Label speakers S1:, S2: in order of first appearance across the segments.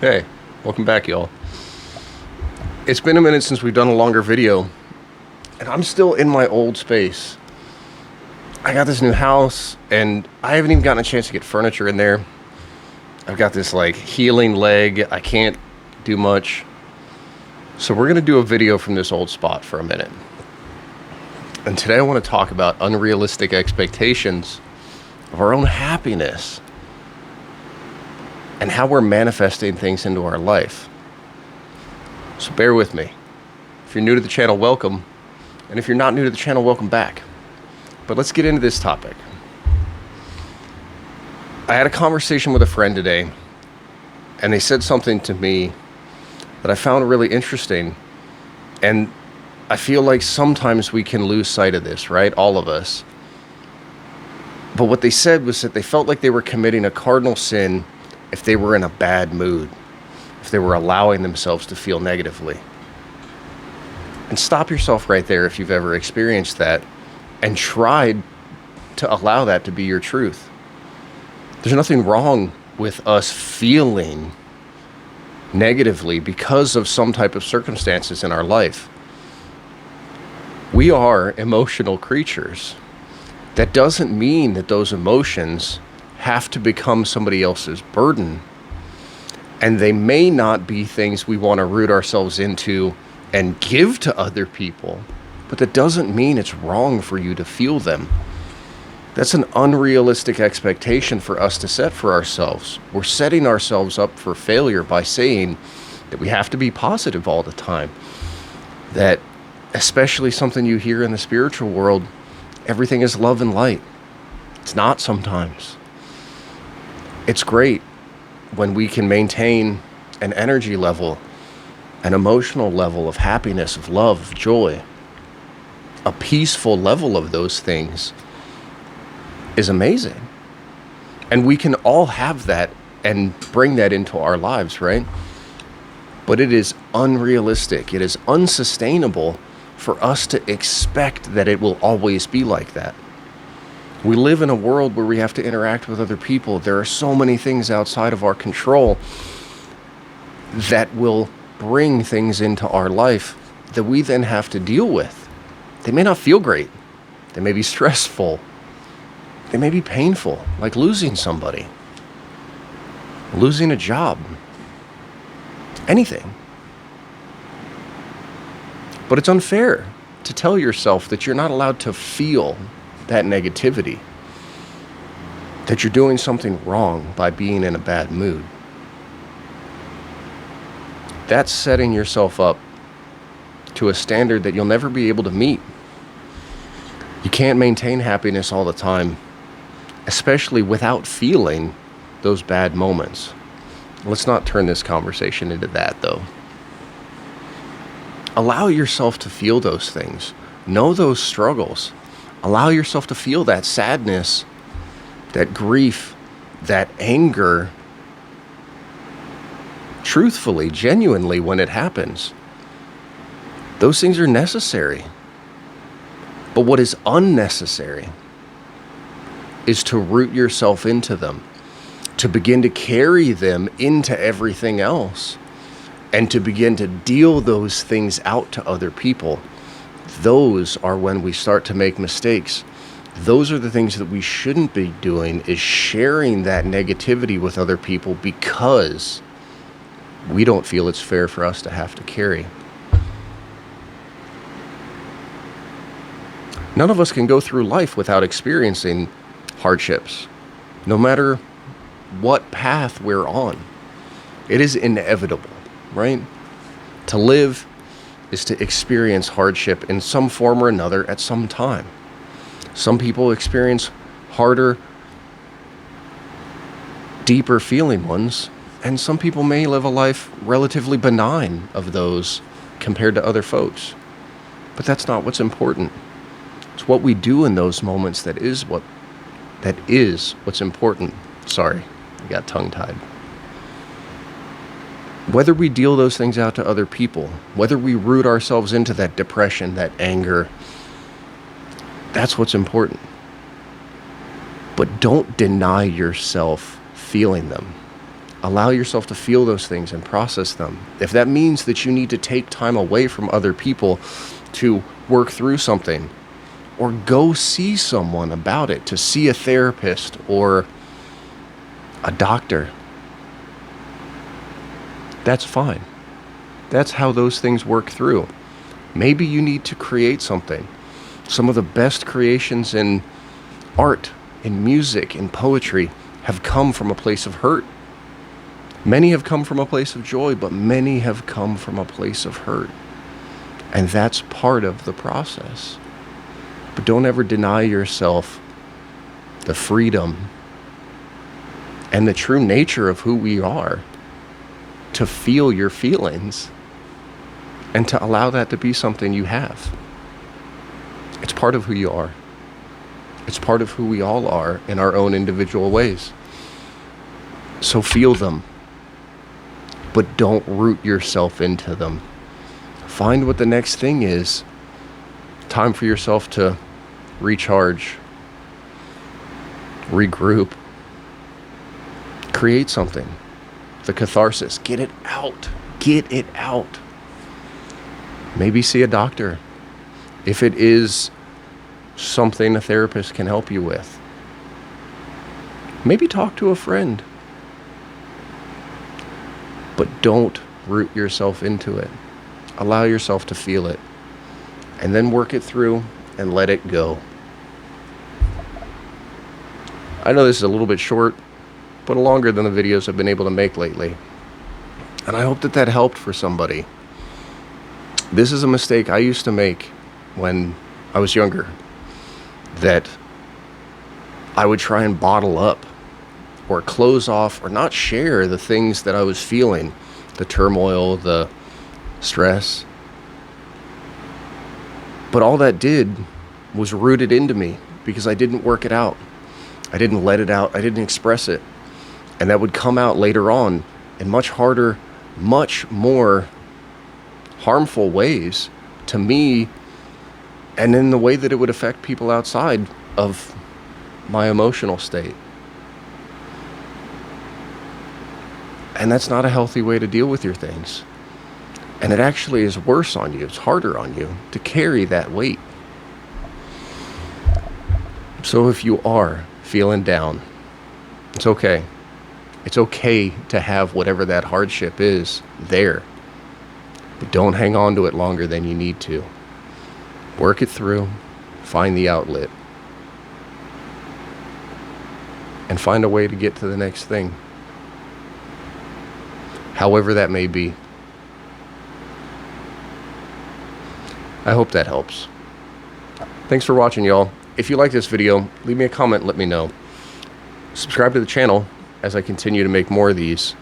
S1: Hey, welcome back, y'all. It's been a minute since we've done a longer video, and I'm still in my old space. I got this new house, and I haven't even gotten a chance to get furniture in there. I've got this, healing leg. I can't do much. So we're going to do a video from this old spot for a minute. And today I want to talk about unrealistic expectations of our own happiness and how we're manifesting things into our life. So bear with me. If you're new to the channel, welcome. And if you're not new to the channel, welcome back. But let's get into this topic. I had a conversation with a friend today, and they said something to me that I found really interesting. And I feel like sometimes we can lose sight of this, right? All of us. But what they said was that they felt like they were committing a cardinal sin if they were in a bad mood, if they were allowing themselves to feel negatively. And stop yourself right there if you've ever experienced that and tried to allow that to be your truth. There's nothing wrong with us feeling negatively because of some type of circumstances in our life. We are emotional creatures. That doesn't mean that those emotions have to become somebody else's burden. And they may not be things we want to root ourselves into and give to other people, but that doesn't mean it's wrong for you to feel them. That's an unrealistic expectation for us to set for ourselves. We're setting ourselves up for failure by saying that we have to be positive all the time. That, especially something you hear in the spiritual world, everything is love and light. It's not sometimes. It's great when we can maintain an energy level, an emotional level of happiness, of love, of joy. A peaceful level of those things is amazing. And we can all have that and bring that into our lives, right? But it is unrealistic. It is unsustainable for us to expect that it will always be like that. We live in a world where we have to interact with other people. There are so many things outside of our control that will bring things into our life that we then have to deal with. They may not feel great. They may be stressful. They may be painful, like losing somebody, losing a job, anything. But it's unfair to tell yourself that you're not allowed to feel that negativity, that you're doing something wrong by being in a bad mood. That's setting yourself up to a standard that you'll never be able to meet. You can't maintain happiness all the time, especially without feeling those bad moments. Let's not turn this conversation into that, though. Allow yourself to feel those things. Know those struggles. Allow yourself to feel that sadness, that grief, that anger, truthfully, genuinely when it happens. Those things are necessary. But what is unnecessary is to root yourself into them, to begin to carry them into everything else, and to begin to deal those things out to other people. Those are when we start to make mistakes. Those are the things that we shouldn't be doing, is sharing that negativity with other people because we don't feel it's fair for us to have to carry. None of us can go through life without experiencing hardships, no matter what path we're on. It is inevitable, right? To live is to experience hardship in some form or another at some time. Some people experience harder, deeper feeling ones, and some people may live a life relatively benign of those compared to other folks. But that's not what's important. It's what we do in those moments that is what's important. Sorry, I got tongue-tied. Whether we deal those things out to other people, whether we root ourselves into that depression, that anger, that's what's important. But don't deny yourself feeling them. Allow yourself to feel those things and process them. If that means that you need to take time away from other people to work through something, or go see someone about it, to see a therapist or a doctor, that's fine. That's how those things work through. Maybe you need to create something. Some of the best creations in art, in music, in poetry have come from a place of hurt. Many have come from a place of joy, but many have come from a place of hurt. And that's part of the process. But don't ever deny yourself the freedom and the true nature of who we are to feel your feelings and to allow that to be something you have. It's part of who you are. It's part of who we all are in our own individual ways. So feel them, but don't root yourself into them. Find what the next thing is. Time for yourself to recharge, regroup, create something. The catharsis, get it out. Get it out. Maybe see a doctor if it is something a therapist can help you with. Maybe talk to a friend. But don't root yourself into it. Allow yourself to feel it. And then work it through and let it go. I know this is a little bit short, but longer than the videos I've been able to make lately. And I hope that that helped for somebody. This is a mistake I used to make when I was younger, that I would try and bottle up or close off or not share the things that I was feeling, the turmoil, the stress. But all that did was root it into me because I didn't work it out. I didn't let it out. I didn't express it. And that would come out later on in much harder, much more harmful ways to me, and in the way that it would affect people outside of my emotional state. And that's not a healthy way to deal with your things. And it actually is worse on you. It's harder on you to carry that weight. So if you are feeling down, it's okay. It's okay to have whatever that hardship is there. But don't hang on to it longer than you need to. Work it through, find the outlet, and find a way to get to the next thing. However that may be. I hope that helps. Thanks for watching, y'all. If you like this video, leave me a comment and let me know. Subscribe to the channel as I continue to make more of these.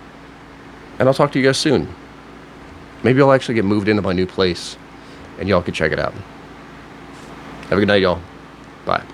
S1: And I'll talk to you guys soon. Maybe I'll actually get moved into my new place and y'all can check it out. Have a good night, y'all. Bye.